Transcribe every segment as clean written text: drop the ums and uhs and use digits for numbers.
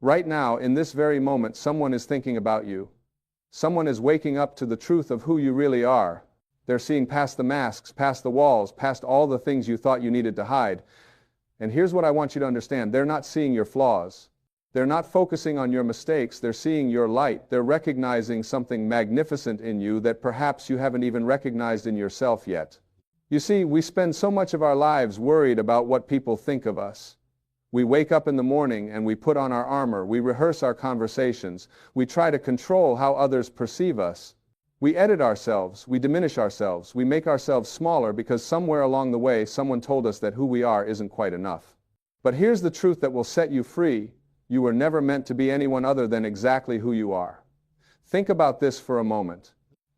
Right now, in this very moment, someone is thinking about you. Someone is waking up to the truth of who you really are. They're seeing past the masks, past the walls, past all the things you thought you needed to hide. And here's what I want you to understand. They're not seeing your flaws. They're not focusing on your mistakes. They're seeing your light. They're recognizing something magnificent in you that perhaps you haven't even recognized in yourself yet. You see, we spend so much of our lives worried about what people think of us. We wake up in the morning and we put on our armor. We rehearse our conversations. We try to control how others perceive us. We edit ourselves. We diminish ourselves. We make ourselves smaller because somewhere along the way someone told us that who we are isn't quite enough. But here's the truth that will set you free. You were never meant to be anyone other than exactly who you are. Think about this for a moment.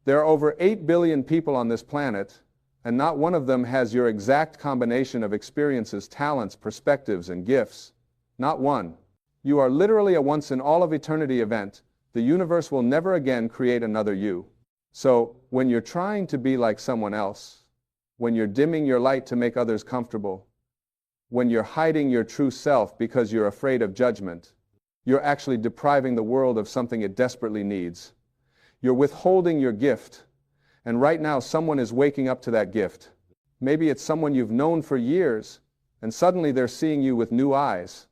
There are over 8 billion people on this planet, and not one of them has your exact combination of experiences, talents, perspectives, and gifts. Not one. You are literally a once-in-all-of-eternity event. The universe will never again create another you. So, when you're trying to be like someone else, when you're dimming your light to make others comfortable, when you're hiding your true self because you're afraid of judgment, you're actually depriving the world of something it desperately needs. You're withholding your gift. And right now, someone is waking up to that gift. Maybe it's someone you've known for years, and suddenly they're seeing you with new eyes.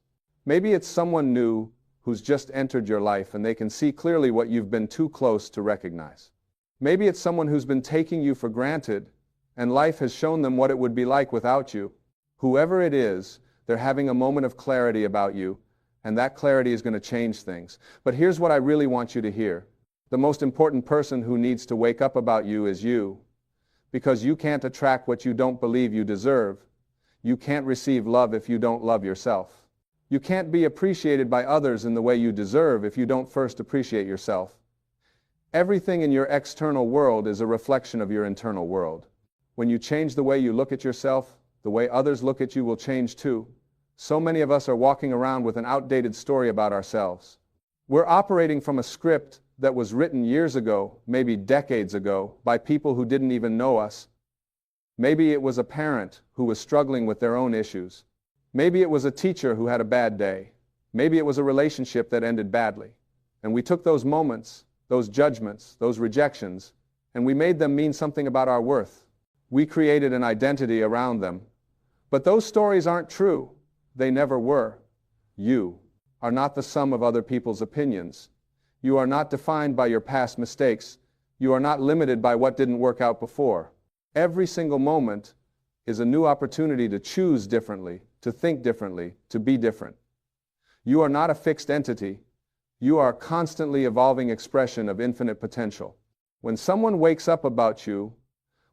Maybe it's someone new who's just entered your life and they can see clearly what you've been too close to recognize. Maybe it's someone who's been taking you for granted, and life has shown them what it would be like without you. Whoever it is, they're having a moment of clarity about you, and that clarity is going to change things. But here's what I really want you to hear. The most important person who needs to wake up about you is you. Because you can't attract what you don't believe you deserve. You can't receive love if you don't love yourself. You can't be appreciated by others in the way you deserve if you don't first appreciate yourself. Everything in your external world is a reflection of your internal world. When you change the way you look at yourself, the way others look at you will change too. So many of us are walking around with an outdated story about ourselves. We're operating from a script that was written years ago, maybe decades ago, by people who didn't even know us. Maybe it was a parent who was struggling with their own issues. Maybe it was a teacher who had a bad day. Maybe it was a relationship that ended badly. And we took those moments, those judgments, those rejections, and we made them mean something about our worth. We created an identity around them. But those stories aren't true. They never were. You are not the sum of other people's opinions. You are not defined by your past mistakes. You are not limited by what didn't work out before. Every single moment is a new opportunity to choose differently, to think differently, to be different. You are not a fixed entity. You are a constantly evolving expression of infinite potential. When someone wakes up about you,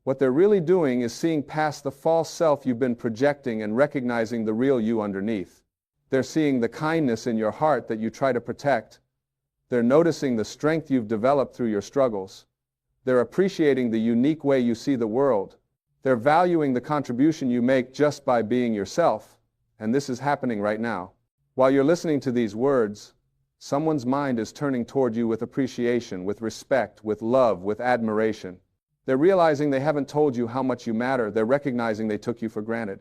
what they're really doing is seeing past the false self you've been projecting and recognizing the real you underneath. They're seeing the kindness in your heart that you try to protect. They're noticing the strength you've developed through your struggles. They're appreciating the unique way you see the world. They're valuing the contribution you make just by being yourself. And this is happening right now. While you're listening to these words, someone's mind is turning toward you with appreciation, with respect, with love, with admiration. They're realizing they haven't told you how much you matter. They're recognizing they took you for granted.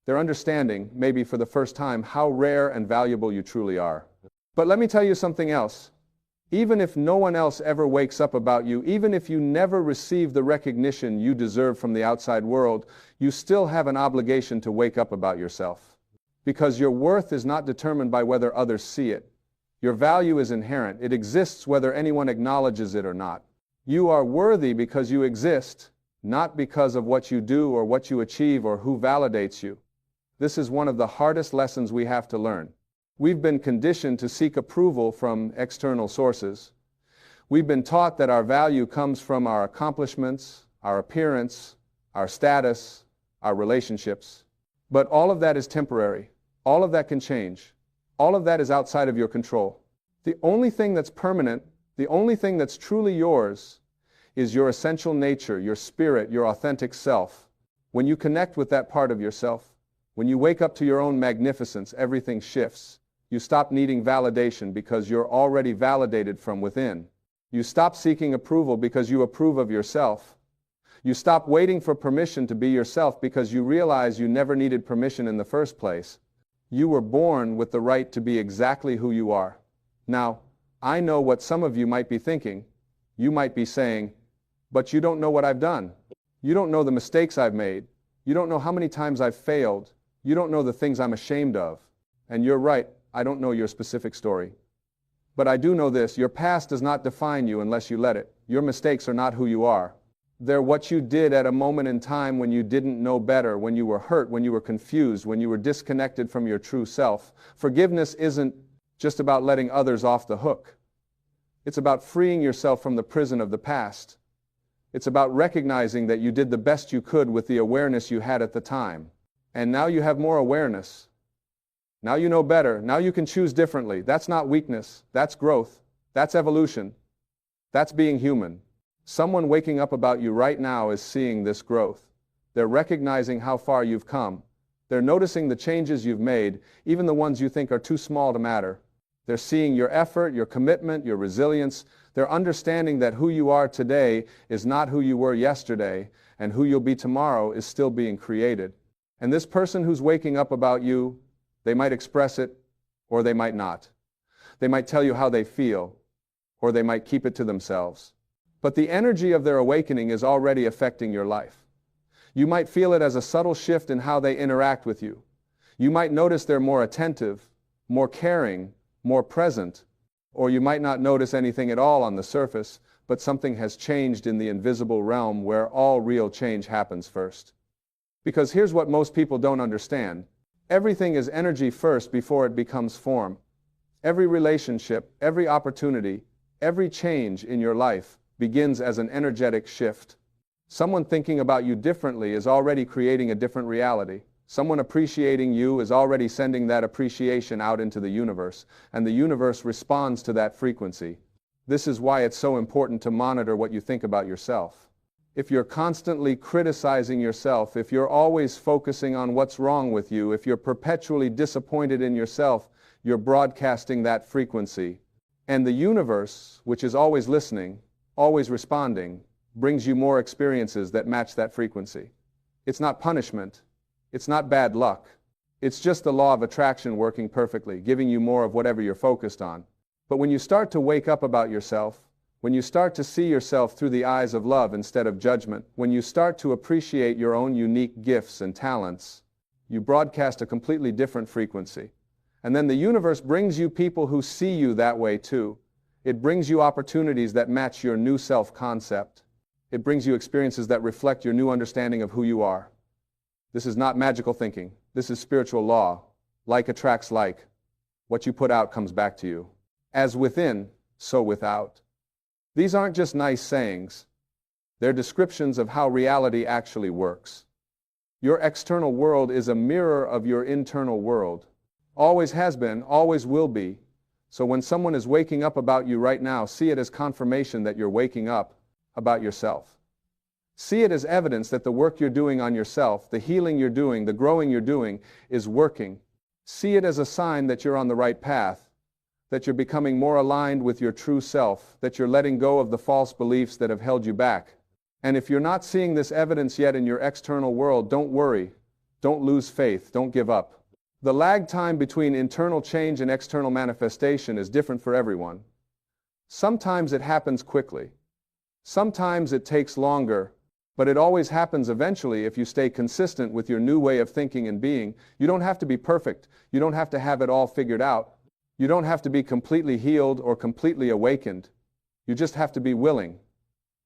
They're understanding, maybe for the first time, how rare and valuable you truly are. But let me tell you something else. Even if no one else ever wakes up about you, even if you never receive the recognition you deserve from the outside world, you still have an obligation to wake up about yourself. Because your worth is not determined by whether others see it. Your value is inherent. It exists whether anyone acknowledges it or not. You are worthy because you exist, not because of what you do or what you achieve or who validates you. This is one of the hardest lessons we have to learn. We've been conditioned to seek approval from external sources. We've been taught that our value comes from our accomplishments, our appearance, our status, our relationships. But all of that is temporary. All of that can change. All of that is outside of your control. The only thing that's permanent, the only thing that's truly yours, is your essential nature, your spirit, your authentic self. When you connect with that part of yourself, when you wake up to your own magnificence, everything shifts. You stop needing validation because you're already validated from within. You stop seeking approval because you approve of yourself. You stop waiting for permission to be yourself because you realize you never needed permission in the first place. You were born with the right to be exactly who you are. Now, I know what some of you might be thinking. You might be saying, but you don't know what I've done. You don't know the mistakes I've made. You don't know how many times I've failed. You don't know the things I'm ashamed of. And you're right, I don't know your specific story. But I do know this, your past does not define you unless you let it. Your mistakes are not who you are. They're what you did at a moment in time when you didn't know better, when you were hurt, when you were confused, when you were disconnected from your true self. Forgiveness isn't just about letting others off the hook. It's about freeing yourself from the prison of the past. It's about recognizing that you did the best you could with the awareness you had at the time. And now you have more awareness. Now you know better. Now you can choose differently. That's not weakness. That's growth. That's evolution. That's being human. Someone waking up about you right now is seeing this growth. They're recognizing how far you've come. They're noticing the changes you've made, even the ones you think are too small to matter. They're seeing your effort, your commitment, your resilience. They're understanding that who you are today is not who you were yesterday, and who you'll be tomorrow is still being created. And this person who's waking up about you, they might express it, or they might not. They might tell you how they feel, or they might keep it to themselves. But the energy of their awakening is already affecting your life. You might feel it as a subtle shift in how they interact with you. You might notice they're more attentive, more caring, more present, or you might not notice anything at all on the surface, but something has changed in the invisible realm where all real change happens first. Because here's what most people don't understand. Everything is energy first before it becomes form. Every relationship, every opportunity, every change in your life begins as an energetic shift. Someone thinking about you differently is already creating a different reality. Someone appreciating you is already sending that appreciation out into the universe, and the universe responds to that frequency. This is why it's so important to monitor what you think about yourself. If you're constantly criticizing yourself, if you're always focusing on what's wrong with you, if you're perpetually disappointed in yourself, you're broadcasting that frequency. And the universe, which is always listening, always responding, brings you more experiences that match that frequency. It's not punishment. It's not bad luck. It's just the law of attraction working perfectly, giving you more of whatever you're focused on. But when you start to wake up about yourself, when you start to see yourself through the eyes of love instead of judgment, when you start to appreciate your own unique gifts and talents, you broadcast a completely different frequency. And then the universe brings you people who see you that way too. It brings you opportunities that match your new self-concept. It brings you experiences that reflect your new understanding of who you are. This is not magical thinking. This is spiritual law. Like attracts like. What you put out comes back to you. As within, so without. These aren't just nice sayings. They're descriptions of how reality actually works. Your external world is a mirror of your internal world. Always has been, always will be. So when someone is waking up about you right now, see it as confirmation that you're waking up about yourself. See it as evidence that the work you're doing on yourself, the healing you're doing, the growing you're doing, is working. See it as a sign that you're on the right path, that you're becoming more aligned with your true self, that you're letting go of the false beliefs that have held you back. And if you're not seeing this evidence yet in your external world, don't worry. Don't lose faith. Don't give up. The lag time between internal change and external manifestation is different for everyone. Sometimes it happens quickly. Sometimes it takes longer, but it always happens eventually if you stay consistent with your new way of thinking and being. You don't have to be perfect. You don't have to have it all figured out. You don't have to be completely healed or completely awakened. You just have to be willing.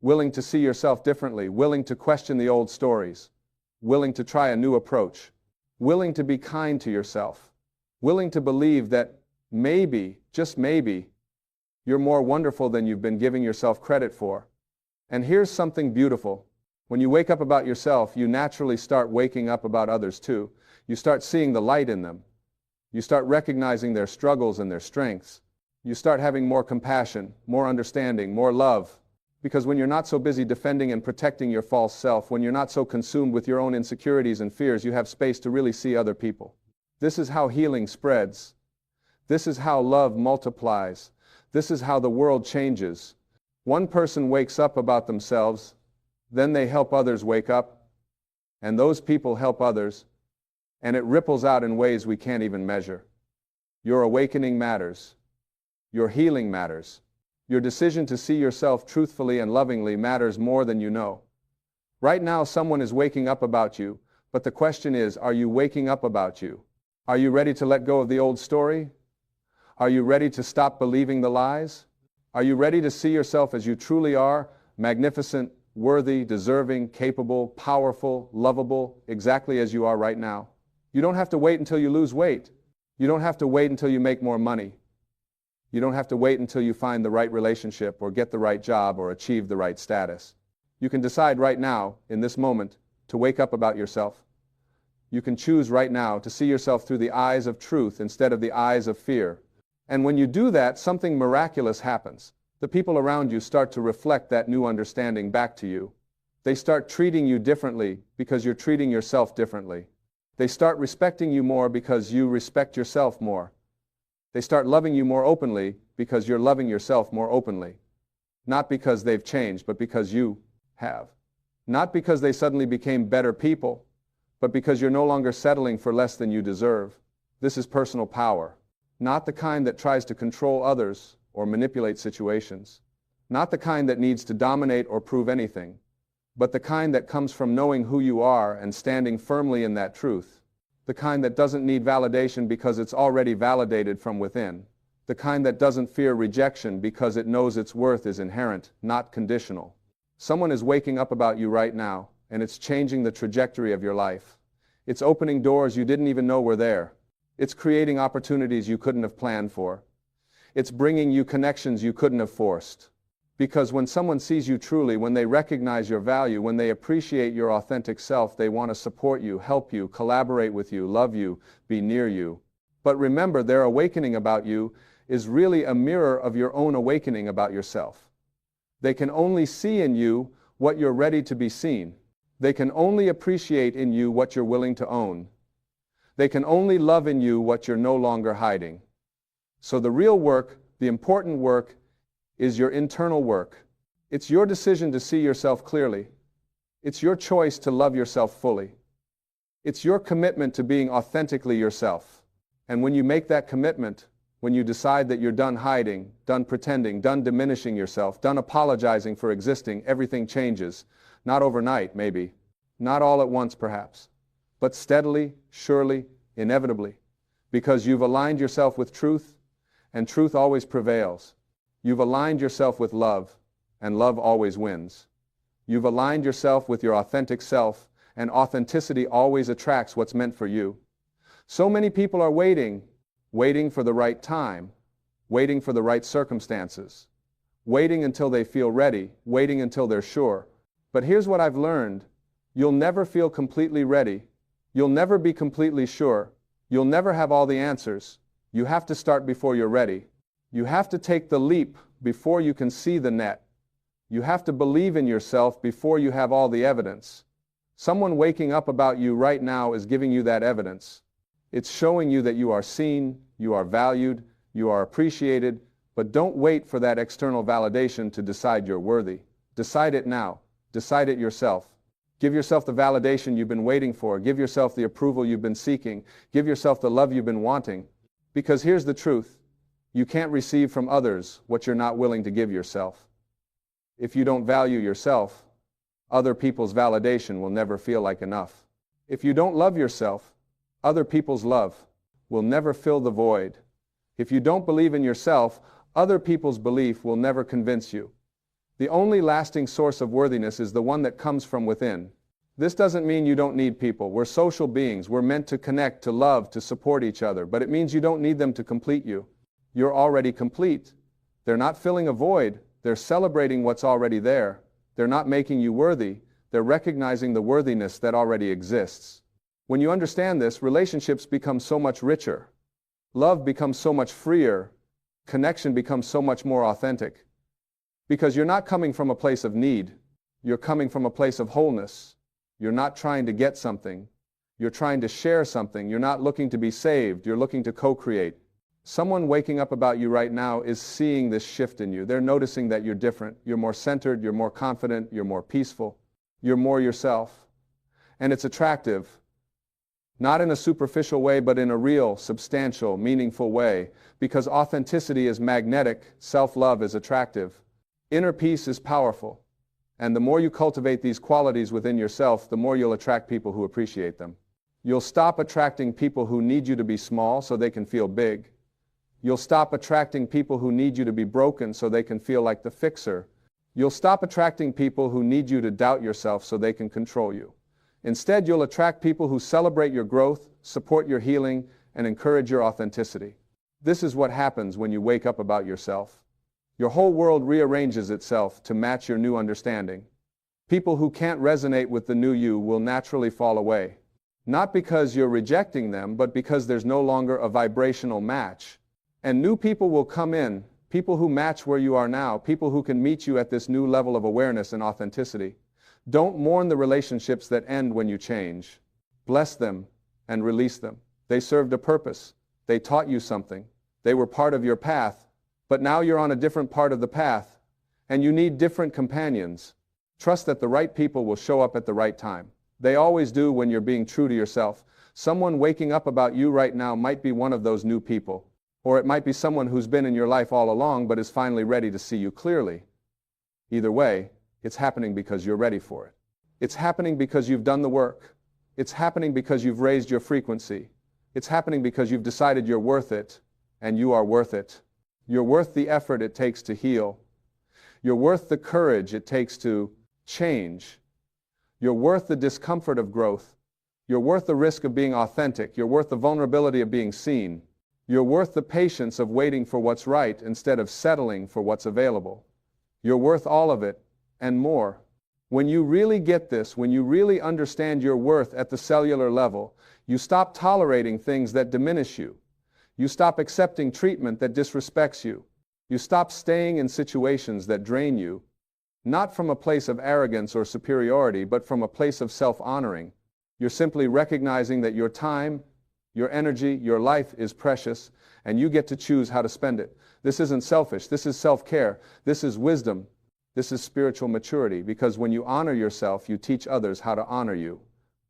Willing to see yourself differently, willing to question the old stories, willing to try a new approach, willing to be kind to yourself, willing to believe that maybe, just maybe, you're more wonderful than you've been giving yourself credit for. And here's something beautiful. When you wake up about yourself, you naturally start waking up about others too. You start seeing the light in them. You start recognizing their struggles and their strengths. You start having more compassion, more understanding, more love. Because when you're not so busy defending and protecting your false self, when you're not so consumed with your own insecurities and fears, you have space to really see other people. This is how healing spreads. This is how love multiplies. This is how the world changes. One person wakes up about themselves, then they help others wake up, and those people help others, and it ripples out in ways we can't even measure. Your awakening matters. Your healing matters. Your decision to see yourself truthfully and lovingly matters more than you know. Right now, someone is waking up about you, but the question is, are you waking up about you? Are you ready to let go of the old story? Are you ready to stop believing the lies? Are you ready to see yourself as you truly are, magnificent, worthy, deserving, capable, powerful, lovable, exactly as you are right now? You don't have to wait until you lose weight. You don't have to wait until you make more money. You don't have to wait until you find the right relationship or get the right job or achieve the right status. You can decide right now, in this moment, to wake up about yourself. You can choose right now to see yourself through the eyes of truth instead of the eyes of fear. And when you do that, something miraculous happens. The people around you start to reflect that new understanding back to you. They start treating you differently because you're treating yourself differently. They start respecting you more because you respect yourself more. They start loving you more openly because you're loving yourself more openly. Not because they've changed, but because you have. Not because they suddenly became better people, but because you're no longer settling for less than you deserve. This is personal power. Not the kind that tries to control others or manipulate situations. Not the kind that needs to dominate or prove anything, but the kind that comes from knowing who you are and standing firmly in that truth. The kind that doesn't need validation because it's already validated from within. The kind that doesn't fear rejection because it knows its worth is inherent, not conditional. Someone is waking up about you right now, and it's changing the trajectory of your life. It's opening doors you didn't even know were there. It's creating opportunities you couldn't have planned for. It's bringing you connections you couldn't have forced. Because when someone sees you truly, when they recognize your value, when they appreciate your authentic self, they want to support you, help you, collaborate with you, love you, be near you. But remember, their awakening about you is really a mirror of your own awakening about yourself. They can only see in you what you're ready to be seen. They can only appreciate in you what you're willing to own. They can only love in you what you're no longer hiding. So the real work, the important work, is your internal work. It's your decision to see yourself clearly. It's your choice to love yourself fully. It's your commitment to being authentically yourself. And when you make that commitment, when you decide that you're done hiding, done pretending, done diminishing yourself, done apologizing for existing, everything changes. Not overnight, maybe. Not all at once, perhaps. But steadily, surely, inevitably. Because you've aligned yourself with truth, and truth always prevails. You've aligned yourself with love, and love always wins. You've aligned yourself with your authentic self, and authenticity always attracts what's meant for you. So many people are waiting for the right time, waiting for the right circumstances, waiting until they feel ready, waiting until they're sure. But here's what I've learned. You'll never feel completely ready. You'll never be completely sure. You'll never have all the answers. You have to start before you're ready. You have to take the leap before you can see the net. You have to believe in yourself before you have all the evidence. Someone waking up about you right now is giving you that evidence. It's showing you that you are seen, you are valued, you are appreciated, but don't wait for that external validation to decide you're worthy. Decide it now. Decide it yourself. Give yourself the validation you've been waiting for. Give yourself the approval you've been seeking. Give yourself the love you've been wanting. Because here's the truth. You can't receive from others what you're not willing to give yourself. If you don't value yourself, other people's validation will never feel like enough. If you don't love yourself, other people's love will never fill the void. If you don't believe in yourself, other people's belief will never convince you. The only lasting source of worthiness is the one that comes from within. This doesn't mean you don't need people. We're social beings. We're meant to connect, to love, to support each other. But it means you don't need them to complete you. You're already complete. They're not filling a void. They're celebrating what's already there. They're not making you worthy. They're recognizing the worthiness that already exists. When you understand this, relationships become so much richer. Love becomes so much freer. Connection becomes so much more authentic. Because you're not coming from a place of need. You're coming from a place of wholeness. You're not trying to get something. You're trying to share something. You're not looking to be saved. You're looking to co-create. Someone waking up about you right now is seeing this shift in you. They're noticing that you're different. You're more centered. You're more confident. You're more peaceful. You're more yourself. And it's attractive. Not in a superficial way, but in a real, substantial, meaningful way, because authenticity is magnetic, self-love is attractive. Inner peace is powerful. And the more you cultivate these qualities within yourself, the more you'll attract people who appreciate them. You'll stop attracting people who need you to be small so they can feel big. You'll stop attracting people who need you to be broken so they can feel like the fixer. You'll stop attracting people who need you to doubt yourself so they can control you. Instead, you'll attract people who celebrate your growth, support your healing, and encourage your authenticity. This is what happens when you wake up about yourself. Your whole world rearranges itself to match your new understanding. People who can't resonate with the new you will naturally fall away. Not because you're rejecting them, but because there's no longer a vibrational match. And new people will come in, people who match where you are now, people who can meet you at this new level of awareness and authenticity. Don't mourn the relationships that end when you change. Bless them and release them. They served a purpose. They taught you something. They were part of your path, but now you're on a different part of the path, and you need different companions. Trust that the right people will show up at the right time. They always do when you're being true to yourself. Someone waking up about you right now might be one of those new people. Or it might be someone who's been in your life all along but is finally ready to see you clearly. Either way, it's happening because you're ready for it. It's happening because you've done the work. It's happening because you've raised your frequency. It's happening because you've decided you're worth it, and you are worth it. You're worth the effort it takes to heal. You're worth the courage it takes to change. You're worth the discomfort of growth. You're worth the risk of being authentic. You're worth the vulnerability of being seen. You're worth the patience of waiting for what's right instead of settling for what's available. You're worth all of it and more. When you really get this, when you really understand your worth at the cellular level, you stop tolerating things that diminish you. You stop accepting treatment that disrespects you. You stop staying in situations that drain you, not from a place of arrogance or superiority, but from a place of self-honoring. You're simply recognizing that your time, your energy, your life is precious, and you get to choose how to spend it. This isn't selfish. This is self-care. This is wisdom. This is spiritual maturity, because when you honor yourself, you teach others how to honor you.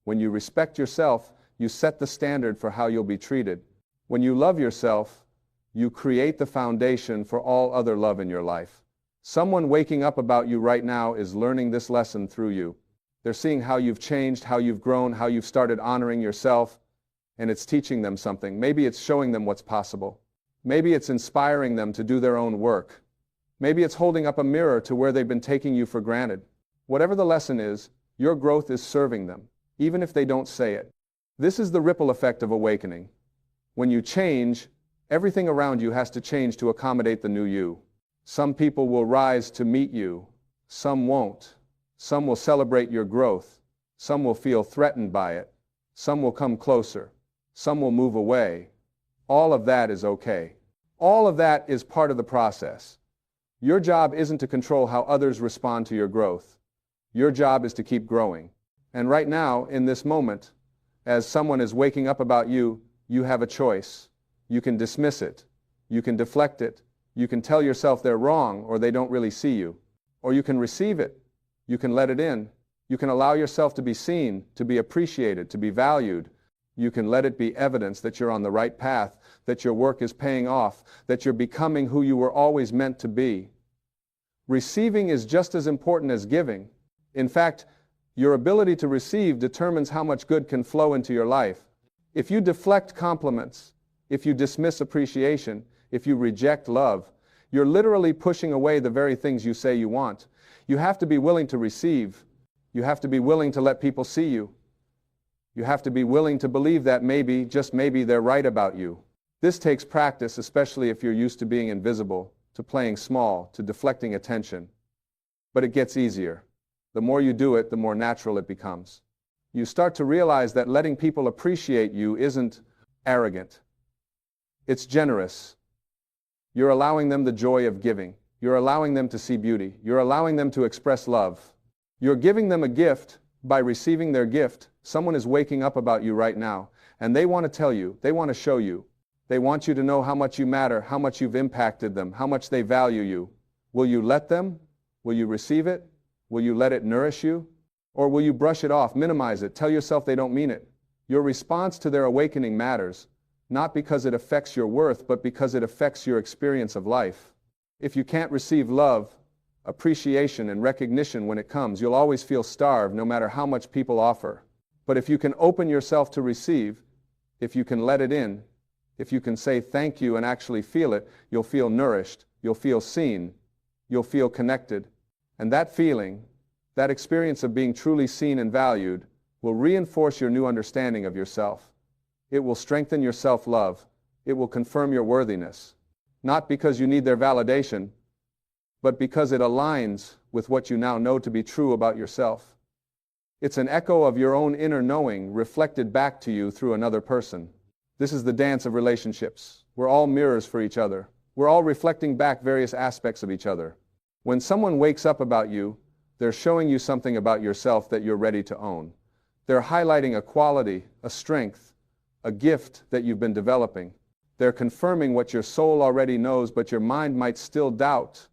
When you respect yourself, you set the standard for how you'll be treated. When you love yourself, you create the foundation for all other love in your life. Someone waking up about you right now is learning this lesson through you. They're seeing how you've changed, how you've grown, how you've started honoring yourself, and it's teaching them something. Maybe it's showing them what's possible. Maybe it's inspiring them to do their own work. Maybe it's holding up a mirror to where they've been taking you for granted. Whatever the lesson is, your growth is serving them, even if they don't say it. This is the ripple effect of awakening. When you change, everything around you has to change to accommodate the new you. Some people will rise to meet you. Some won't. Some will celebrate your growth. Some will feel threatened by it. Some will come closer. Some will move away. All of that is okay. All of that is part of the process. Your job isn't to control how others respond to your growth. Your job is to keep growing. And right now, in this moment, as someone is waking up about you, you have a choice. You can dismiss it. You can deflect it. You can tell yourself they're wrong or they don't really see you. Or you can receive it. You can let it in. You can allow yourself to be seen, to be appreciated, to be valued. You can let it be evidence that you're on the right path, that your work is paying off, that you're becoming who you were always meant to be. Receiving is just as important as giving. In fact, your ability to receive determines how much good can flow into your life. If you deflect compliments, if you dismiss appreciation, if you reject love, you're literally pushing away the very things you say you want. You have to be willing to receive. You have to be willing to let people see you. You have to be willing to believe that maybe, just maybe, they're right about you. This takes practice, especially if you're used to being invisible, to playing small, to deflecting attention. But it gets easier. The more you do it, the more natural it becomes. You start to realize that letting people appreciate you isn't arrogant. It's generous. You're allowing them the joy of giving. You're allowing them to see beauty. You're allowing them to express love. You're giving them a gift by receiving their gift. Someone is waking up about you right now, and they want to tell you, they want to show you. They want you to know how much you matter, how much you've impacted them, how much they value you. Will you let them? Will you receive it? Will you let it nourish you? Or will you brush it off, minimize it, tell yourself they don't mean it? Your response to their awakening matters, not because it affects your worth, but because it affects your experience of life. If you can't receive love, appreciation, and recognition when it comes, you'll always feel starved no matter how much people offer. But if you can open yourself to receive, if you can let it in, if you can say thank you and actually feel it, you'll feel nourished, you'll feel seen, you'll feel connected. And that feeling, that experience of being truly seen and valued, will reinforce your new understanding of yourself. It will strengthen your self-love. It will confirm your worthiness. Not because you need their validation, but because it aligns with what you now know to be true about yourself. It's an echo of your own inner knowing reflected back to you through another person. This is the dance of relationships. We're all mirrors for each other. We're all reflecting back various aspects of each other. When someone wakes up about you, they're showing you something about yourself that you're ready to own. They're highlighting a quality, a strength, a gift that you've been developing. They're confirming what your soul already knows, but your mind might still doubt.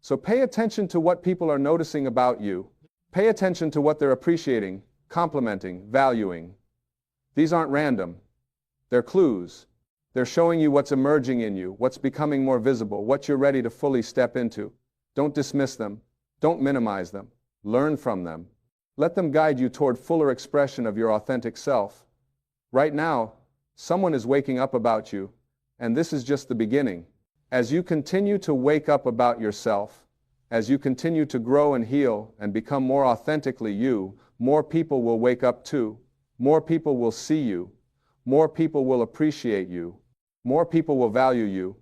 So pay attention to what people are noticing about you. Pay attention to what they're appreciating, complimenting, valuing. These aren't random. They're clues. They're showing you what's emerging in you, what's becoming more visible, what you're ready to fully step into. Don't dismiss them. Don't minimize them. Learn from them. Let them guide you toward fuller expression of your authentic self. Right now, someone is waking up about you, and this is just the beginning. As you continue to wake up about yourself, as you continue to grow and heal and become more authentically you, more people will wake up too. More people will see you. More people will appreciate you. More people will value you.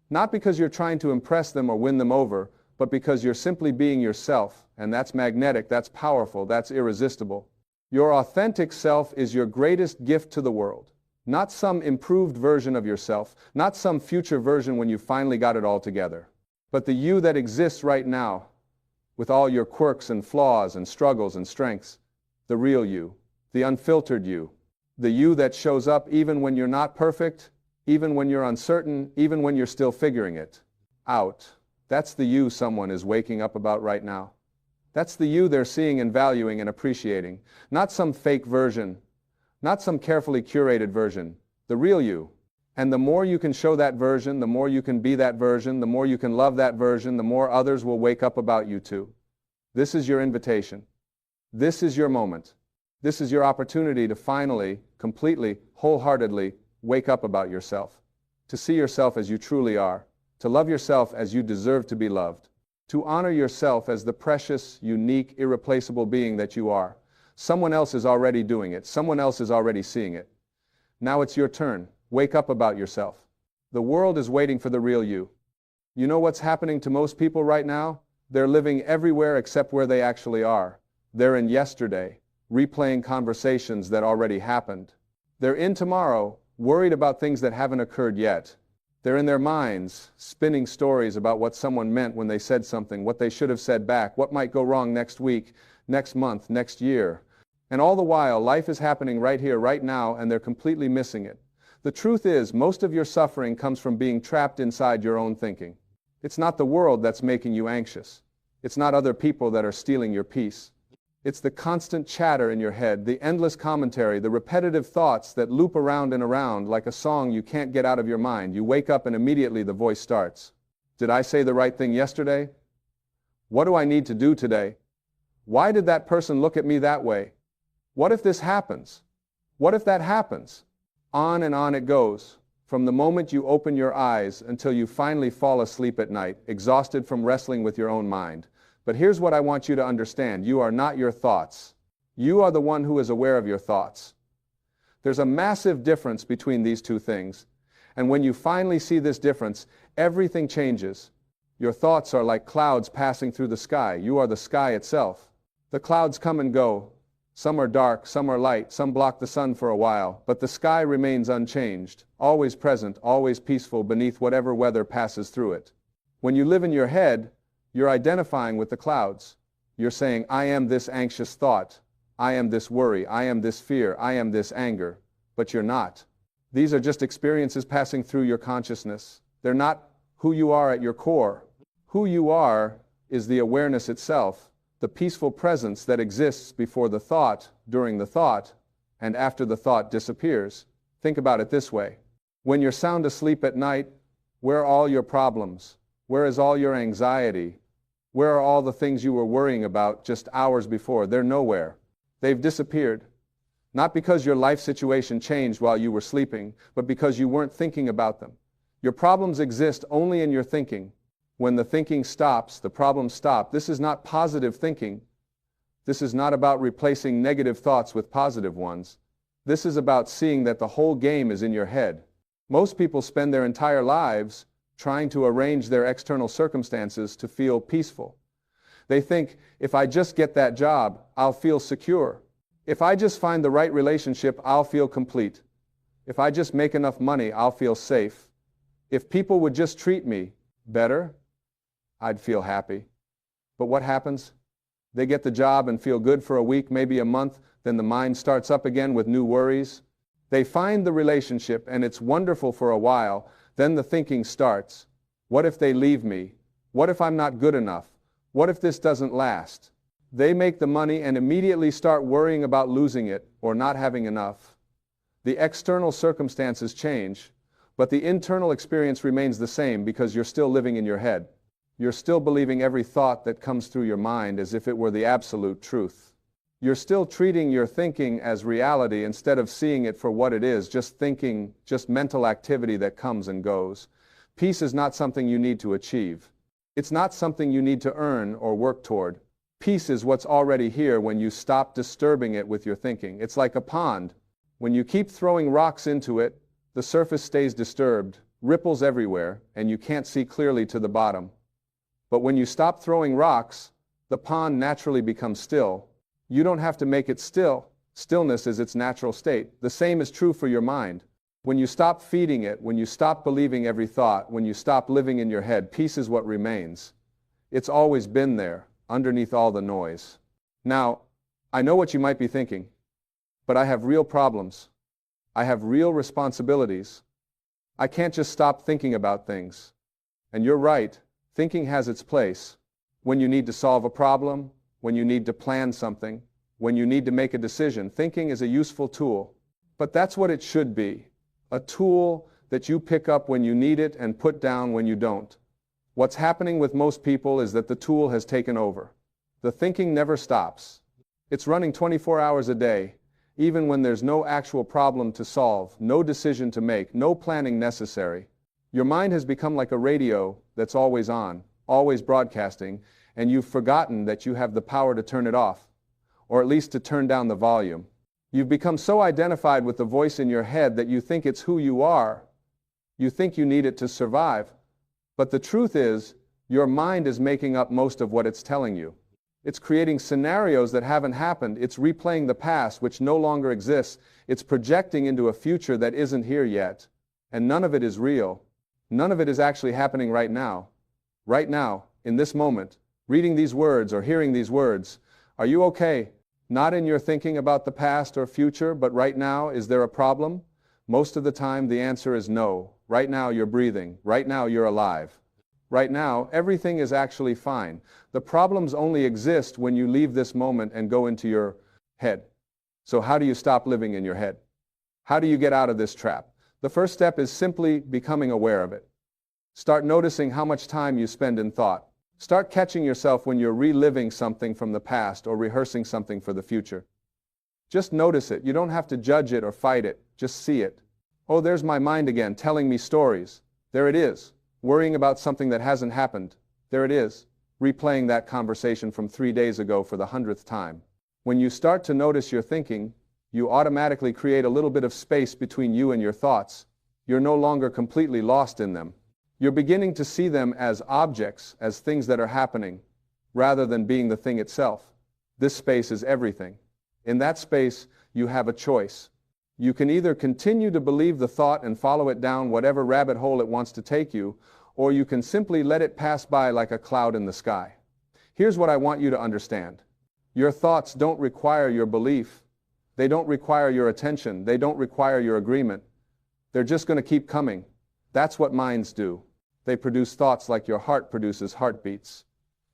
Not because you're trying to impress them or win them over, but because you're simply being yourself, and that's magnetic, that's powerful, that's irresistible. Your authentic self is your greatest gift to the world. Not some improved version of yourself, not some future version when you finally got it all together, but the you that exists right now, with all your quirks and flaws and struggles and strengths, the real you, the unfiltered you, the you that shows up even when you're not perfect, even when you're uncertain, even when you're still figuring it out. That's the you someone is waking up about right now. That's the you they're seeing and valuing and appreciating, not some fake version, not some carefully curated version, the real you. And the more you can show that version, the more you can be that version, the more you can love that version, the more others will wake up about you too. This is your invitation. This is your moment. This is your opportunity to finally, completely, wholeheartedly wake up about yourself, to see yourself as you truly are, to love yourself as you deserve to be loved, to honor yourself as the precious, unique, irreplaceable being that you are. Someone else is already doing it. Someone else is already seeing it. Now it's your turn. Wake up about yourself. The world is waiting for the real you. You know what's happening to most people right now? They're living everywhere except where they actually are. They're in yesterday, replaying conversations that already happened. They're in tomorrow, worried about things that haven't occurred yet. They're in their minds, spinning stories about what someone meant when they said something, what they should have said back, what might go wrong next week, next month, next year. And all the while, life is happening right here, right now, and they're completely missing it. The truth is, most of your suffering comes from being trapped inside your own thinking. It's not the world that's making you anxious. It's not other people that are stealing your peace. It's the constant chatter in your head, the endless commentary, the repetitive thoughts that loop around and around like a song you can't get out of your mind. You wake up and immediately the voice starts. Did I say the right thing yesterday? What do I need to do today? Why did that person look at me that way? What if this happens? What if that happens? On and on it goes, from the moment you open your eyes until you finally fall asleep at night, exhausted from wrestling with your own mind. But here's what I want you to understand. You are not your thoughts. You are the one who is aware of your thoughts. There's a massive difference between these two things. And when you finally see this difference, everything changes. Your thoughts are like clouds passing through the sky. You are the sky itself. The clouds come and go. Some are dark, some are light, some block the sun for a while, but the sky remains unchanged, always present, always peaceful beneath whatever weather passes through it. When you live in your head, you're identifying with the clouds. You're saying, I am this anxious thought, I am this worry, I am this fear, I am this anger, but you're not. These are just experiences passing through your consciousness. They're not who you are at your core. Who you are is the awareness itself, the peaceful presence that exists before the thought, during the thought, and after the thought disappears. Think about it this way. When you're sound asleep at night, where are all your problems? Where is all your anxiety? Where are all the things you were worrying about just hours before? They're nowhere. They've disappeared. Not because your life situation changed while you were sleeping, but because you weren't thinking about them. Your problems exist only in your thinking. When the thinking stops, the problems stop. This is not positive thinking. This is not about replacing negative thoughts with positive ones. This is about seeing that the whole game is in your head. Most people spend their entire lives trying to arrange their external circumstances to feel peaceful. They think, if I just get that job, I'll feel secure. If I just find the right relationship, I'll feel complete. If I just make enough money, I'll feel safe. If people would just treat me better, I'd feel happy. But what happens? They get the job and feel good for a week, maybe a month, then the mind starts up again with new worries. They find the relationship and it's wonderful for a while, then the thinking starts. What if they leave me? What if I'm not good enough? What if this doesn't last? They make the money and immediately start worrying about losing it or not having enough. The external circumstances change, but the internal experience remains the same because you're still living in your head. You're still believing every thought that comes through your mind as if it were the absolute truth. You're still treating your thinking as reality instead of seeing it for what it is, just thinking, just mental activity that comes and goes. Peace is not something you need to achieve. It's not something you need to earn or work toward. Peace is what's already here when you stop disturbing it with your thinking. It's like a pond. When you keep throwing rocks into it, the surface stays disturbed, ripples everywhere, and you can't see clearly to the bottom. But when you stop throwing rocks, the pond naturally becomes still. You don't have to make it still. Stillness is its natural state. The same is true for your mind. When you stop feeding it, when you stop believing every thought, when you stop living in your head, peace is what remains. It's always been there, underneath all the noise. Now, I know what you might be thinking, but I have real problems. I have real responsibilities. I can't just stop thinking about things. And you're right. Thinking has its place. When you need to solve a problem, when you need to plan something, when you need to make a decision, thinking is a useful tool. But that's what it should be. A tool that you pick up when you need it and put down when you don't. What's happening with most people is that the tool has taken over. The thinking never stops. It's running 24 hours a day, even when there's no actual problem to solve, no decision to make, no planning necessary. Your mind has become like a radio that's always on, always broadcasting, and you've forgotten that you have the power to turn it off, or at least to turn down the volume. You've become so identified with the voice in your head that you think it's who you are. You think you need it to survive. But the truth is, your mind is making up most of what it's telling you. It's creating scenarios that haven't happened. It's replaying the past, which no longer exists. It's projecting into a future that isn't here yet. And none of it is real. None of it is actually happening right now. Right now, in this moment, reading these words or hearing these words. Are you okay? Not in your thinking about the past or future, but right now, is there a problem? Most of the time, the answer is no. Right now, you're breathing. Right now, you're alive. Right now, everything is actually fine. The problems only exist when you leave this moment and go into your head. So how do you stop living in your head? How do you get out of this trap? The first step is simply becoming aware of it. Start noticing how much time you spend in thought. Start catching yourself when you're reliving something from the past or rehearsing something for the future. Just notice it. You don't have to judge it or fight it. Just see it. Oh, there's my mind again, telling me stories. There it is. Worrying about something that hasn't happened. There it is. Replaying that conversation from 3 days ago for the 100th time. When you start to notice your thinking, you automatically create a little bit of space between you and your thoughts. You're no longer completely lost in them. You're beginning to see them as objects, as things that are happening, rather than being the thing itself. This space is everything. In that space, you have a choice. You can either continue to believe the thought and follow it down whatever rabbit hole it wants to take you, or you can simply let it pass by like a cloud in the sky. Here's what I want you to understand. Your thoughts don't require your belief. They don't require your attention. They don't require your agreement. They're just going to keep coming. That's what minds do. They produce thoughts like your heart produces heartbeats.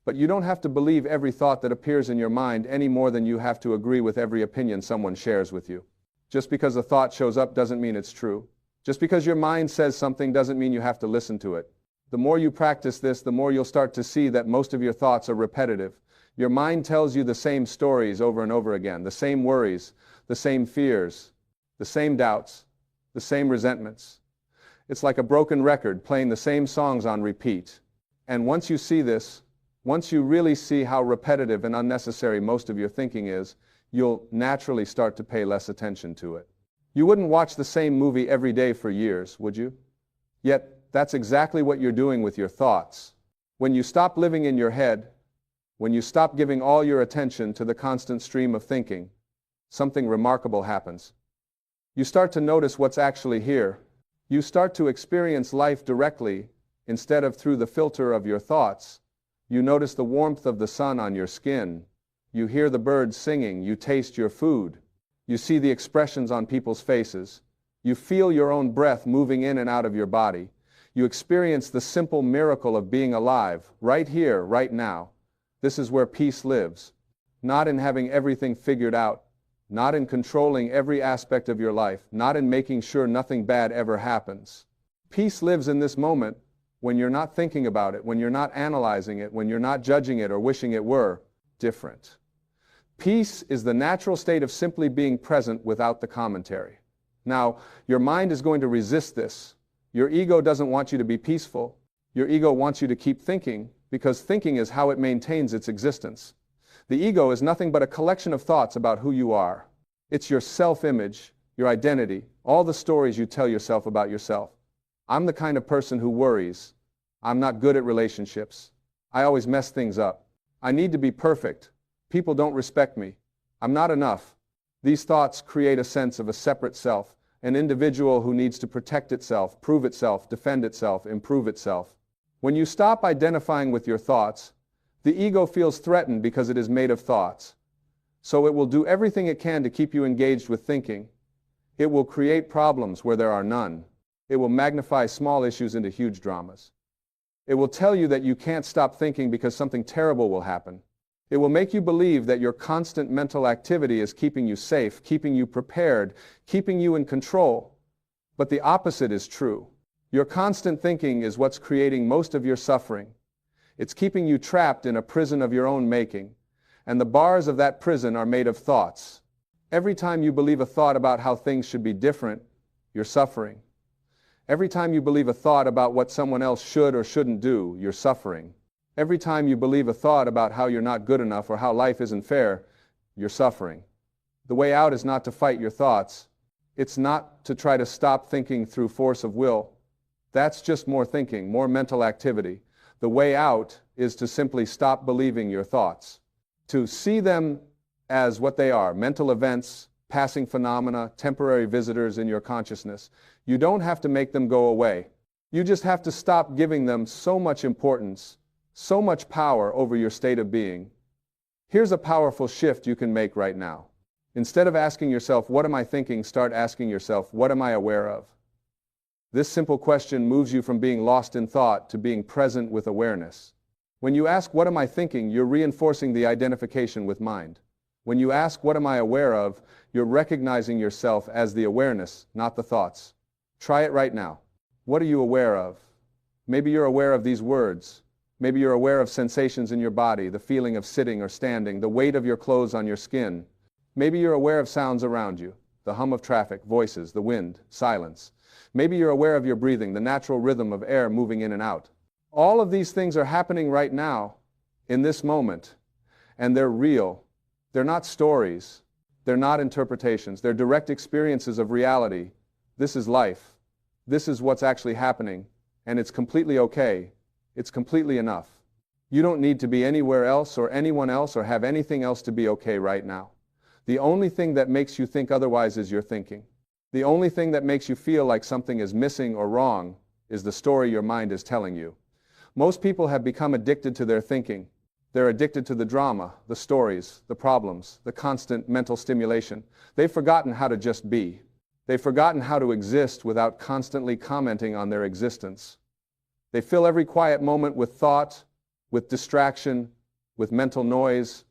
But you don't have to believe every thought that appears in your mind any more than you have to agree with every opinion someone shares with you. Just because a thought shows up doesn't mean it's true. Just because your mind says something doesn't mean you have to listen to it. The more you practice this, the more you'll start to see that most of your thoughts are repetitive. Your mind tells you the same stories over and over again, the same worries, the same fears, the same doubts, the same resentments. It's like a broken record playing the same songs on repeat. And once you see this, once you really see how repetitive and unnecessary most of your thinking is, you'll naturally start to pay less attention to it. You wouldn't watch the same movie every day for years, would you? Yet, that's exactly what you're doing with your thoughts. When you stop living in your head, when you stop giving all your attention to the constant stream of thinking, something remarkable happens. You start to notice what's actually here. You start to experience life directly instead of through the filter of your thoughts. You notice the warmth of the sun on your skin. You hear the birds singing. You taste your food. You see the expressions on people's faces. You feel your own breath moving in and out of your body. You experience the simple miracle of being alive, right here, right now. This is where peace lives. Not in having everything figured out, not in controlling every aspect of your life, not in making sure nothing bad ever happens. Peace lives in this moment when you're not thinking about it, when you're not analyzing it, when you're not judging it or wishing it were different. Peace is the natural state of simply being present without the commentary. Now, your mind is going to resist this. Your ego doesn't want you to be peaceful. Your ego wants you to keep thinking, because thinking is how it maintains its existence. The ego is nothing but a collection of thoughts about who you are. It's your self-image, your identity, all the stories you tell yourself about yourself. I'm the kind of person who worries. I'm not good at relationships. I always mess things up. I need to be perfect. People don't respect me. I'm not enough. These thoughts create a sense of a separate self, an individual who needs to protect itself, prove itself, defend itself, improve itself. When you stop identifying with your thoughts, the ego feels threatened because it is made of thoughts. So it will do everything it can to keep you engaged with thinking. It will create problems where there are none. It will magnify small issues into huge dramas. It will tell you that you can't stop thinking because something terrible will happen. It will make you believe that your constant mental activity is keeping you safe, keeping you prepared, keeping you in control. But the opposite is true. Your constant thinking is what's creating most of your suffering. It's keeping you trapped in a prison of your own making, and the bars of that prison are made of thoughts. Every time you believe a thought about how things should be different, you're suffering. Every time you believe a thought about what someone else should or shouldn't do, you're suffering. Every time you believe a thought about how you're not good enough or how life isn't fair, you're suffering. The way out is not to fight your thoughts. It's not to try to stop thinking through force of will. That's just more thinking, more mental activity. The way out is to simply stop believing your thoughts, to see them as what they are, mental events, passing phenomena, temporary visitors in your consciousness. You don't have to make them go away. You just have to stop giving them so much importance, so much power over your state of being. Here's a powerful shift you can make right now. Instead of asking yourself, what am I thinking? Start asking yourself, what am I aware of? This simple question moves you from being lost in thought to being present with awareness. When you ask, what am I thinking? You're reinforcing the identification with mind. When you ask, what am I aware of? You're recognizing yourself as the awareness, not the thoughts. Try it right now. What are you aware of? Maybe you're aware of these words. Maybe you're aware of sensations in your body, the feeling of sitting or standing, the weight of your clothes on your skin. Maybe you're aware of sounds around you, the hum of traffic, voices, the wind, silence. Maybe you're aware of your breathing, the natural rhythm of air moving in and out. All of these things are happening right now, in this moment, and they're real. They're not stories. They're not interpretations. They're direct experiences of reality. This is life. This is what's actually happening, and it's completely okay. It's completely enough. You don't need to be anywhere else or anyone else or have anything else to be okay right now. The only thing that makes you think otherwise is your thinking. The only thing that makes you feel like something is missing or wrong is the story your mind is telling you. Most people have become addicted to their thinking. They're addicted to the drama, the stories, the problems, the constant mental stimulation. They've forgotten how to just be. They've forgotten how to exist without constantly commenting on their existence. They fill every quiet moment with thought, with distraction, with mental noise.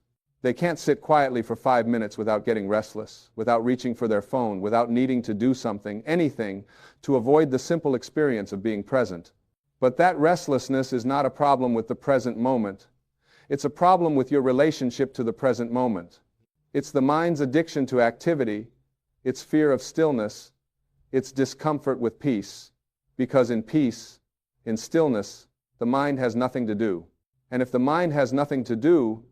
They can't sit quietly for 5 minutes without getting restless, without reaching for their phone, without needing to do something, anything, to avoid the simple experience of being present. But that restlessness is not a problem with the present moment. It's a problem with your relationship to the present moment. It's the mind's addiction to activity, its fear of stillness, its discomfort with peace. Because in peace, in stillness, the mind has nothing to do. And if the mind has nothing to do,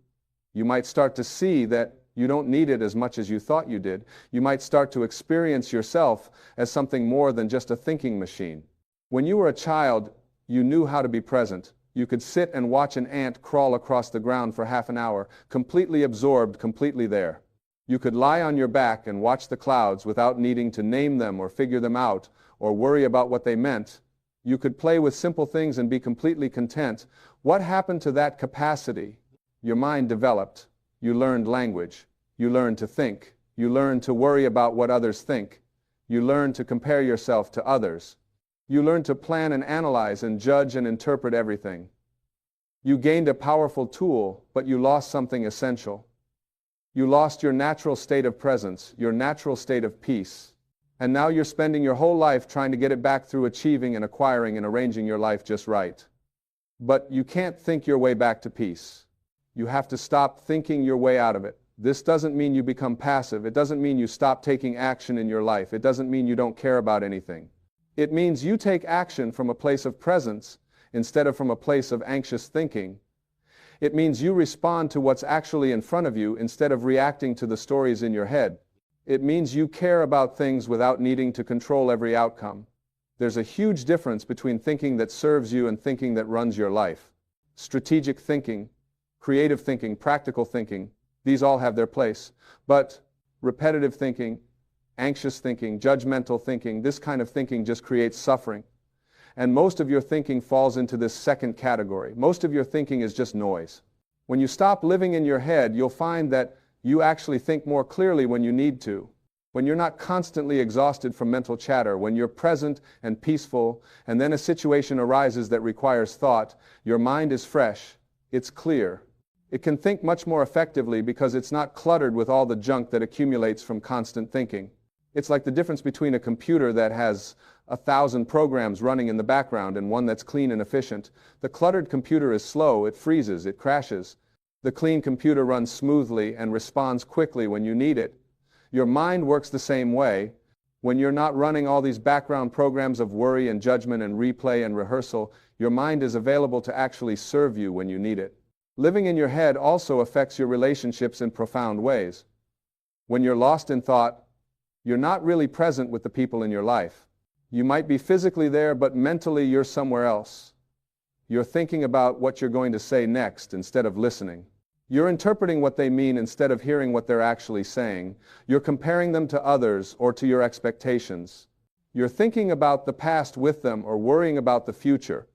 you might start to see that you don't need it as much as you thought you did. You might start to experience yourself as something more than just a thinking machine. When you were a child, you knew how to be present. You could sit and watch an ant crawl across the ground for half an hour, completely absorbed, completely there. You could lie on your back and watch the clouds without needing to name them or figure them out or worry about what they meant. You could play with simple things and be completely content. What happened to that capacity? Your mind developed. You learned language. You learned to think. You learned to worry about what others think. You learned to compare yourself to others. You learned to plan and analyze and judge and interpret everything. You gained a powerful tool, but you lost something essential. You lost your natural state of presence, your natural state of peace. And now you're spending your whole life trying to get it back through achieving and acquiring and arranging your life just right. But you can't think your way back to peace. You have to stop thinking your way out of it. This doesn't mean you become passive. It doesn't mean you stop taking action in your life. It doesn't mean you don't care about anything. It means you take action from a place of presence instead of from a place of anxious thinking. It means you respond to what's actually in front of you instead of reacting to the stories in your head. It means you care about things without needing to control every outcome. There's a huge difference between thinking that serves you and thinking that runs your life. Strategic thinking, creative thinking, practical thinking, these all have their place. But repetitive thinking, anxious thinking, judgmental thinking, this kind of thinking just creates suffering. And most of your thinking falls into this second category. Most of your thinking is just noise. When you stop living in your head, you'll find that you actually think more clearly when you need to. When you're not constantly exhausted from mental chatter, when you're present and peaceful, and then a situation arises that requires thought, your mind is fresh, it's clear. It can think much more effectively because it's not cluttered with all the junk that accumulates from constant thinking. It's like the difference between a computer that has 1,000 programs running in the background and one that's clean and efficient. The cluttered computer is slow, it freezes, it crashes. The clean computer runs smoothly and responds quickly when you need it. Your mind works the same way. When you're not running all these background programs of worry and judgment and replay and rehearsal, your mind is available to actually serve you when you need it. Living in your head also affects your relationships in profound ways. When you're lost in thought, you're not really present with the people in your life. You might be physically there, but mentally you're somewhere else. You're thinking about what you're going to say next instead of listening. You're interpreting what they mean instead of hearing what they're actually saying. You're comparing them to others or to your expectations. You're thinking about the past with them or worrying about the future.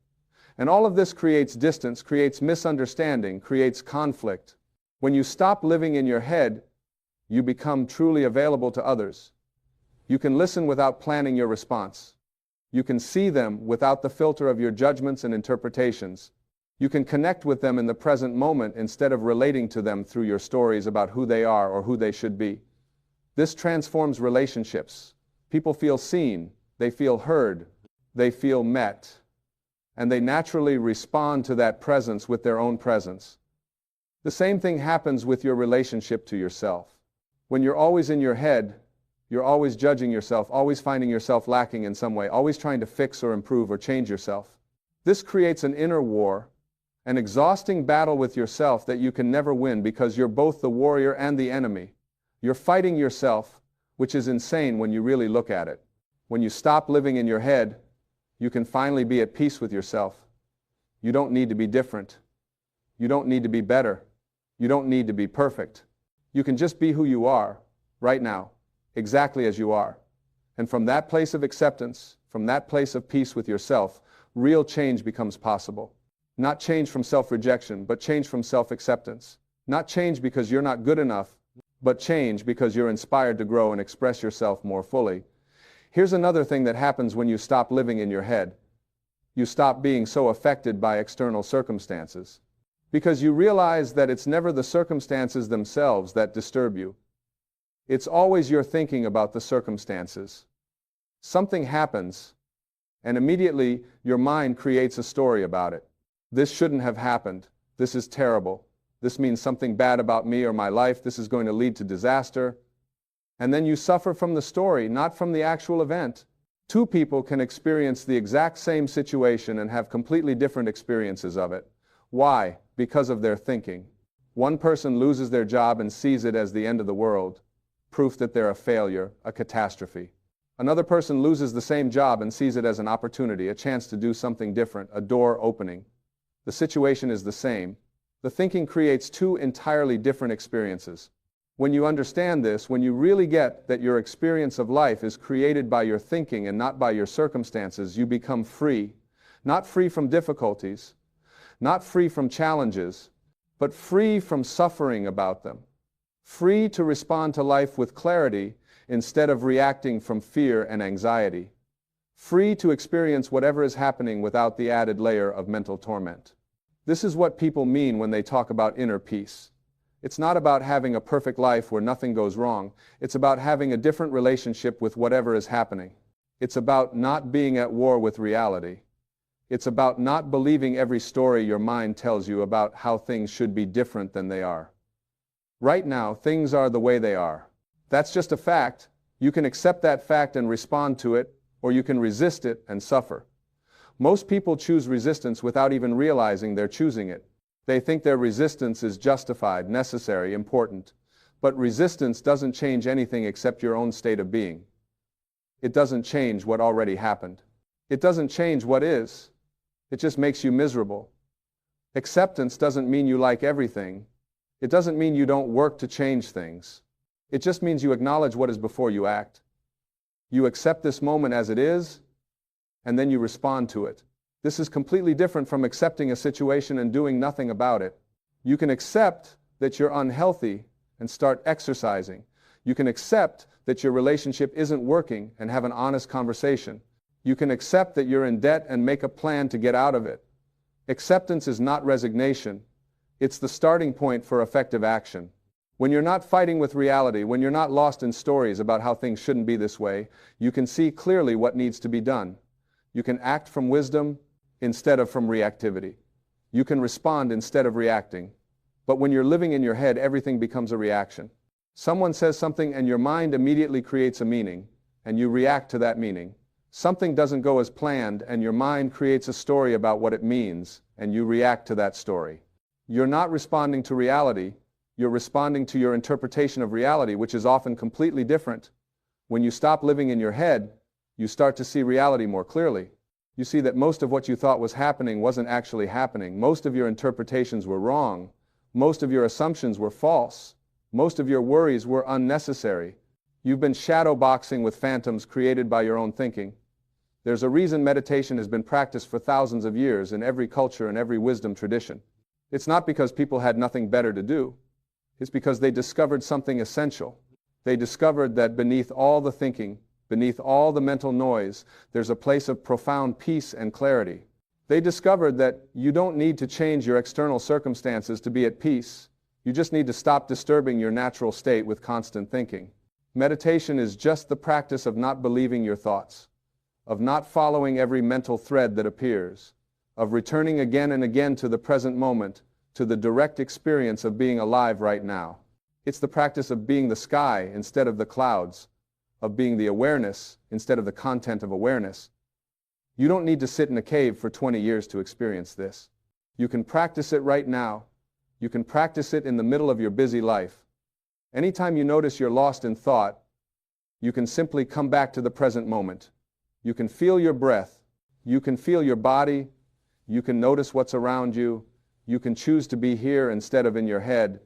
And all of this creates distance, creates misunderstanding, creates conflict. When you stop living in your head, you become truly available to others. You can listen without planning your response. You can see them without the filter of your judgments and interpretations. You can connect with them in the present moment instead of relating to them through your stories about who they are or who they should be. This transforms relationships. People feel seen, they feel heard, they feel met, and they naturally respond to that presence with their own presence. The same thing happens with your relationship to yourself. When you're always in your head, you're always judging yourself, always finding yourself lacking in some way, always trying to fix or improve or change yourself. This creates an inner war, an exhausting battle with yourself that you can never win because you're both the warrior and the enemy. You're fighting yourself, which is insane when you really look at it. When you stop living in your head, you can finally be at peace with yourself. You don't need to be different. You don't need to be better. You don't need to be perfect. You can just be who you are, right now, exactly as you are. And from that place of acceptance, from that place of peace with yourself, real change becomes possible. Not change from self-rejection, but change from self-acceptance. Not change because you're not good enough, but change because you're inspired to grow and express yourself more fully. Here's another thing that happens when you stop living in your head. You stop being so affected by external circumstances. Because you realize that it's never the circumstances themselves that disturb you. It's always your thinking about the circumstances. Something happens, and immediately your mind creates a story about it. This shouldn't have happened. This is terrible. This means something bad about me or my life. This is going to lead to disaster. And then you suffer from the story, not from the actual event. Two people can experience the exact same situation and have completely different experiences of it. Why? Because of their thinking. One person loses their job and sees it as the end of the world, proof that they're a failure, a catastrophe. Another person loses the same job and sees it as an opportunity, a chance to do something different, a door opening. The situation is the same. The thinking creates two entirely different experiences. When you understand this, when you really get that your experience of life is created by your thinking and not by your circumstances, you become free. Not free from difficulties, not free from challenges, but free from suffering about them. Free to respond to life with clarity instead of reacting from fear and anxiety. Free to experience whatever is happening without the added layer of mental torment. This is what people mean when they talk about inner peace. It's not about having a perfect life where nothing goes wrong. It's about having a different relationship with whatever is happening. It's about not being at war with reality. It's about not believing every story your mind tells you about how things should be different than they are. Right now, things are the way they are. That's just a fact. You can accept that fact and respond to it, or you can resist it and suffer. Most people choose resistance without even realizing they're choosing it. They think their resistance is justified, necessary, important. But resistance doesn't change anything except your own state of being. It doesn't change what already happened. It doesn't change what is. It just makes you miserable. Acceptance doesn't mean you like everything. It doesn't mean you don't work to change things. It just means you acknowledge what is before you act. You accept this moment as it is, and then you respond to it. This is completely different from accepting a situation and doing nothing about it. You can accept that you're unhealthy and start exercising. You can accept that your relationship isn't working and have an honest conversation. You can accept that you're in debt and make a plan to get out of it. Acceptance is not resignation. It's the starting point for effective action. When you're not fighting with reality, when you're not lost in stories about how things shouldn't be this way, you can see clearly what needs to be done. You can act from wisdom instead of from reactivity. You can respond instead of reacting. But when you're living in your head, everything becomes a reaction. Someone says something and your mind immediately creates a meaning, and you react to that meaning. Something doesn't go as planned, and your mind creates a story about what it means, and you react to that story. You're not responding to reality. You're responding to your interpretation of reality, which is often completely different. When you stop living in your head, you start to see reality more clearly. You see that most of what you thought was happening wasn't actually happening. Most of your interpretations were wrong. Most of your assumptions were false. Most of your worries were unnecessary. You've been shadow boxing with phantoms created by your own thinking. There's a reason meditation has been practiced for thousands of years in every culture and every wisdom tradition. It's not because people had nothing better to do. It's because they discovered something essential. They discovered that beneath all the thinking, beneath all the mental noise, there's a place of profound peace and clarity. They discovered that you don't need to change your external circumstances to be at peace. You just need to stop disturbing your natural state with constant thinking. Meditation is just the practice of not believing your thoughts, of not following every mental thread that appears, of returning again and again to the present moment, to the direct experience of being alive right now. It's the practice of being the sky instead of the clouds, of being the awareness instead of the content of awareness. You don't need to sit in a cave for 20 years to experience this. You can practice it right now. You can practice it in the middle of your busy life. Anytime you notice you're lost in thought, you can simply come back to the present moment. You can feel your breath. You can feel your body. You can notice what's around you. You can choose to be here instead of in your head.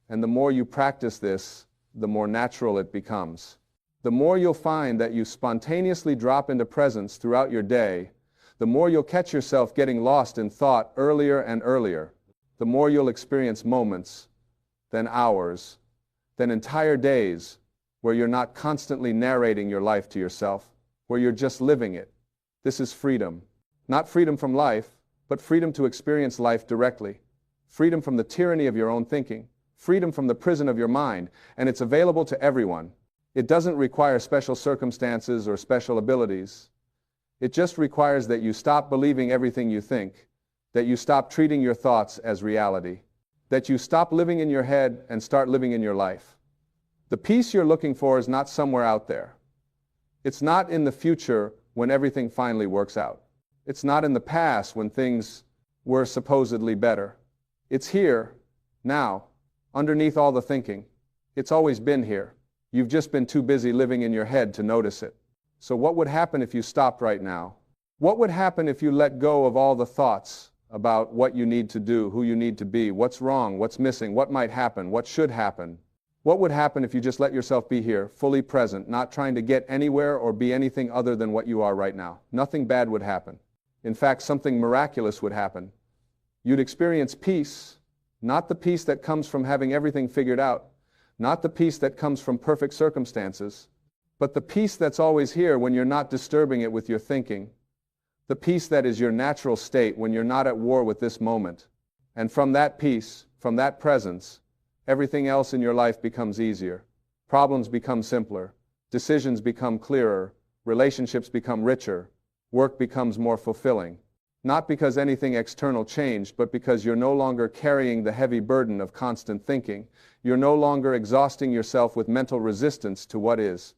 And the more you practice this, the more natural it becomes. The more you'll find that you spontaneously drop into presence throughout your day, the more you'll catch yourself getting lost in thought earlier and earlier. The more you'll experience moments, then hours, then entire days where you're not constantly narrating your life to yourself, where you're just living it. This is freedom. Not freedom from life, but freedom to experience life directly. freedom from the tyranny of your own thinking, freedom from the prison of your mind, and it's available to everyone. It doesn't require special circumstances or special abilities. It just requires that you stop believing everything you think, that you stop treating your thoughts as reality, that you stop living in your head and start living in your life. The peace you're looking for is not somewhere out there. It's not in the future when everything finally works out. It's not in the past when things were supposedly better. It's here, now, underneath all the thinking. It's always been here. You've just been too busy living in your head to notice it. So what would happen if you stopped right now? What would happen if you let go of all the thoughts about what you need to do, who you need to be, what's wrong, what's missing, what might happen, what should happen? What would happen if you just let yourself be here, fully present, not trying to get anywhere or be anything other than what you are right now? Nothing bad would happen. In fact, something miraculous would happen. You'd experience peace, not the peace that comes from having everything figured out, not the peace that comes from perfect circumstances, but the peace that's always here when you're not disturbing it with your thinking, the peace that is your natural state when you're not at war with this moment. And from that peace, from that presence, everything else in your life becomes easier. Problems become simpler. Decisions become clearer. Relationships become richer. Work becomes more fulfilling. Not because anything external changed, but because you're no longer carrying the heavy burden of constant thinking. You're no longer exhausting yourself with mental resistance to what is.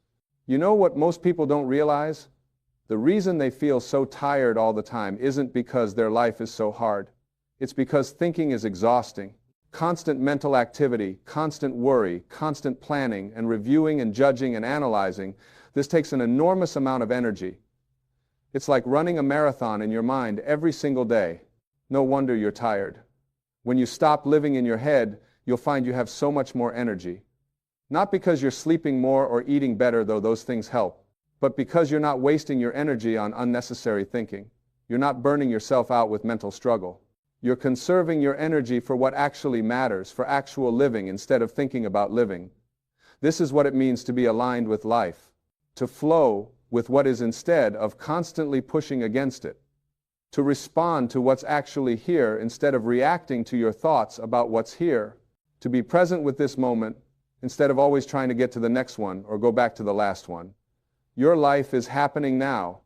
You know what most people don't realize? The reason they feel so tired all the time isn't because their life is so hard. It's because thinking is exhausting. Constant mental activity, constant worry, constant planning and reviewing and judging and analyzing, this takes an enormous amount of energy. It's like running a marathon in your mind every single day. No wonder you're tired. When you stop living in your head, you'll find you have so much more energy. Not because you're sleeping more or eating better, though those things help, but because you're not wasting your energy on unnecessary thinking. You're not burning yourself out with mental struggle. You're conserving your energy for what actually matters, for actual living instead of thinking about living. This is what it means to be aligned with life, to flow with what is instead of constantly pushing against it, to respond to what's actually here instead of reacting to your thoughts about what's here, to be present with this moment instead of always trying to get to the next one or go back to the last one. Your life is happening now,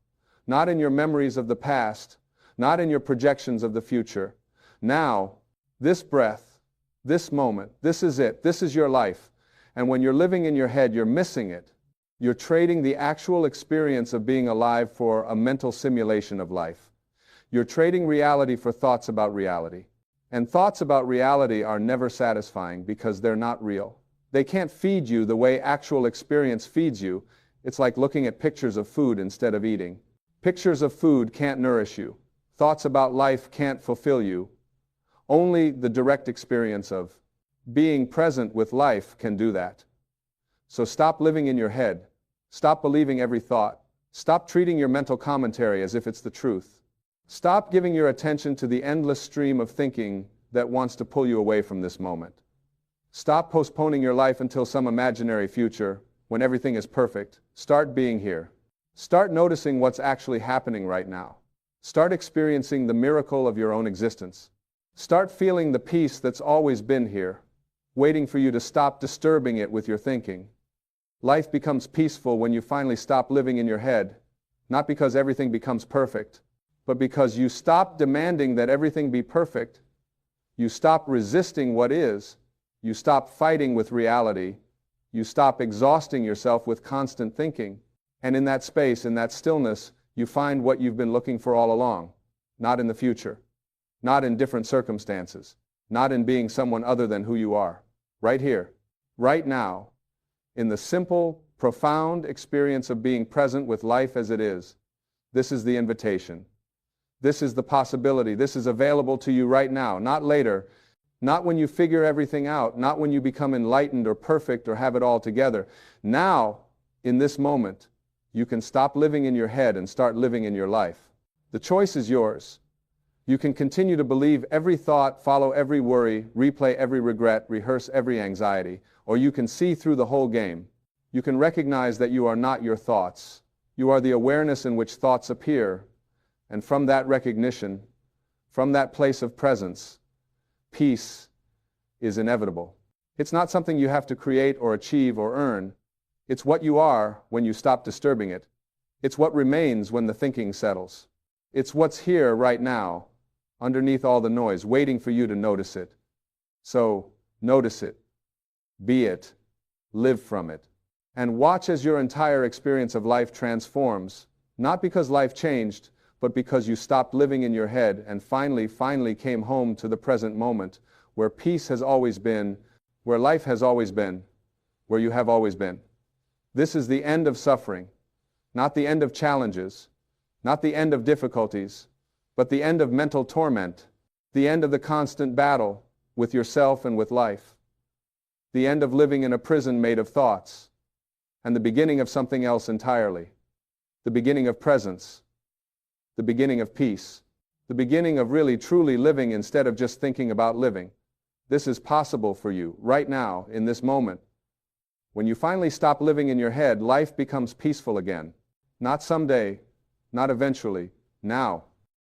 not in your memories of the past, not in your projections of the future. Now, this breath, this moment, this is it, this is your life. And when you're living in your head, you're missing it. You're trading the actual experience of being alive for a mental simulation of life. You're trading reality for thoughts about reality. And thoughts about reality are never satisfying because they're not real. They can't feed you the way actual experience feeds you. It's like looking at pictures of food instead of eating. Pictures of food can't nourish you. Thoughts about life can't fulfill you. Only the direct experience of being present with life can do that. So stop living in your head. Stop believing every thought. Stop treating your mental commentary as if it's the truth. Stop giving your attention to the endless stream of thinking that wants to pull you away from this moment. Stop postponing your life until some imaginary future when everything is perfect. Start being here. Start noticing what's actually happening right now. Start experiencing the miracle of your own existence. Start feeling the peace that's always been here, waiting for you to stop disturbing it with your thinking. Life becomes peaceful when you finally stop living in your head, not because everything becomes perfect, but because you stop demanding that everything be perfect. You stop resisting what is. You stop fighting with reality. You stop exhausting yourself with constant thinking. And in that space, in that stillness, you find what you've been looking for all along, not in the future, not in different circumstances, not in being someone other than who you are. Right here, right now, in the simple, profound experience of being present with life as it is. This is the invitation. This is the possibility. This is available to you right now, not later, not when you figure everything out, not when you become enlightened or perfect or have it all together. Now, in this moment, you can stop living in your head and start living in your life. The choice is yours. You can continue to believe every thought, follow every worry, replay every regret, rehearse every anxiety, or you can see through the whole game. You can recognize that you are not your thoughts. You are the awareness in which thoughts appear, and from that recognition, from that place of presence, Peace is inevitable. It's not something you have to create or achieve or earn. It's what you are when you stop disturbing it. It's what remains when the thinking settles. It's what's here right now, underneath all the noise, waiting for you to notice it. So, notice it, be it, live from it, and watch as your entire experience of life transforms, not because life changed, but because you stopped living in your head and finally came home to the present moment, where peace has always been, where life has always been, where you have always been. This is the end of suffering, not the end of challenges, not the end of difficulties, but the end of mental torment, the end of the constant battle with yourself and with life, the end of living in a prison made of thoughts, and the beginning of something else entirely, the beginning of presence, the beginning of peace, the beginning of really truly living instead of just thinking about living. This is possible for you right now, in this moment. When you finally stop living in your head, life becomes peaceful again. Not someday, not eventually, now.